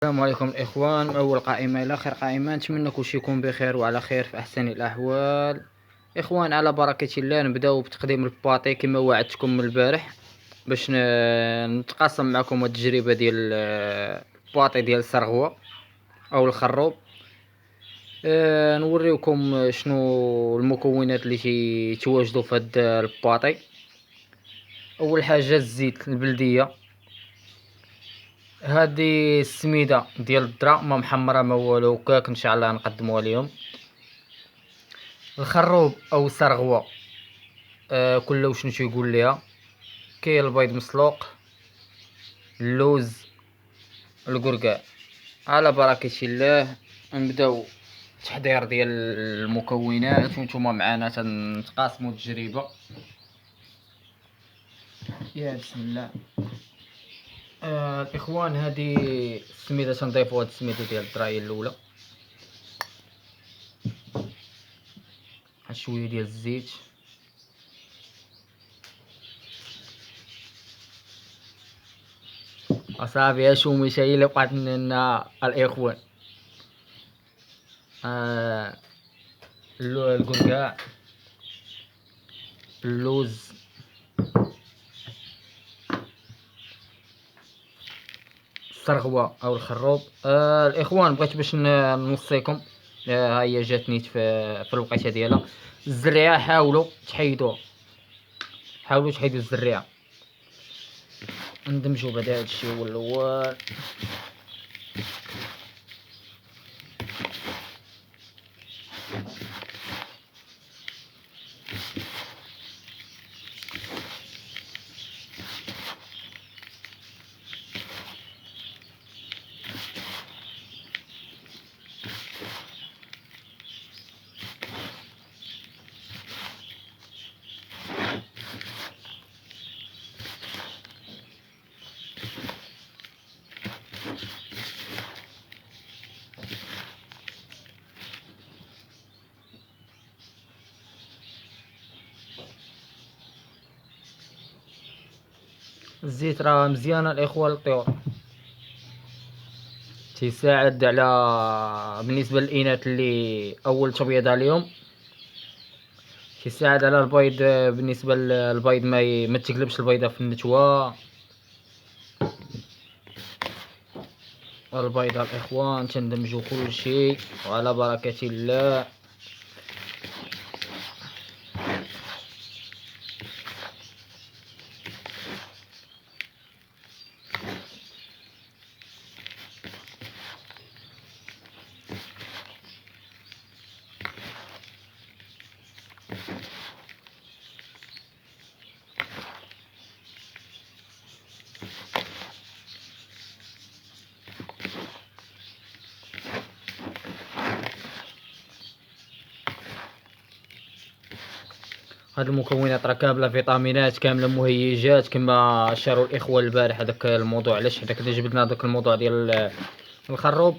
السلام عليكم الإخوان، أول قائمة إلى آخر قائمة. نتمنى كلشي يكون بخير وعلى خير في أحسن الأحوال. إخوان، على بركة الله نبداو بتقديم الباطي كما وعدتكم من البارح باش نتقاسم معكم التجربة ديال الباطي ديال السرغوة أو الخروب. نوريوكم شنو المكونات اللي تيتواجدوا في هاد الباطي. أول حاجة الزيت البلدية، هذه السميده ديال الذره ما محمره ما والو، هكاك ان شاء الله نقدموها ليهم. الخروب او السرغوه، كله شنو تيقول ليها. كاين البيض مسلوق، اللوز، القرقاع. على بركه الله نبداو التحضير ديال المكونات وانتم معنا تنتقاسموا التجربه. يا بسم الله. الاخوان، هذه السميده تنضيفوا هاد السميده ديال الذره الاولى، شويه ديال الزيت، اصاحبي اشو مشي اللي بقات لنا الاخوان. القرقاع، اللوز، السرغوه او الخروب. الاخوان، بغيت باش نوصيكم، ها هي جاتني في الوقيته ديالها. الزريعه حاولوا تحيدوها، حاولوا تحيدوا الزريعه. ندمجوا بعدا هادشي هو الاول. الزيت راه مزيان الاخوان للطيور، تيساعد على بالنسبه للاناث اللي اول تبييض عليهم، تيساعد على البيض. بالنسبه للبيض ما تقلبش البيضه في النتوه. البيضه الاخوان تندمجوا كل شيء وعلى بركه الله. هاد المكونات راه كامله فيتامينات، كامله مهيجات، كما اشاروا الاخوه البارح. هذاك الموضوع علاش هذاك جبدنا هذاك الموضوع ديال الخروب،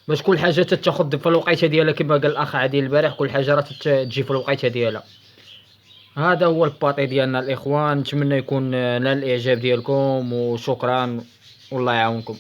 باش كل حاجه تتاخذ في الوقيته ديالها. كما قال الاخ عادل البارح، كل حاجه راه تجي في الوقيته ديالها. هذا هو الباطي ديالنا الاخوان، نتمنى يكون نال الاعجاب ديالكم، وشكرا والله يعاونكم.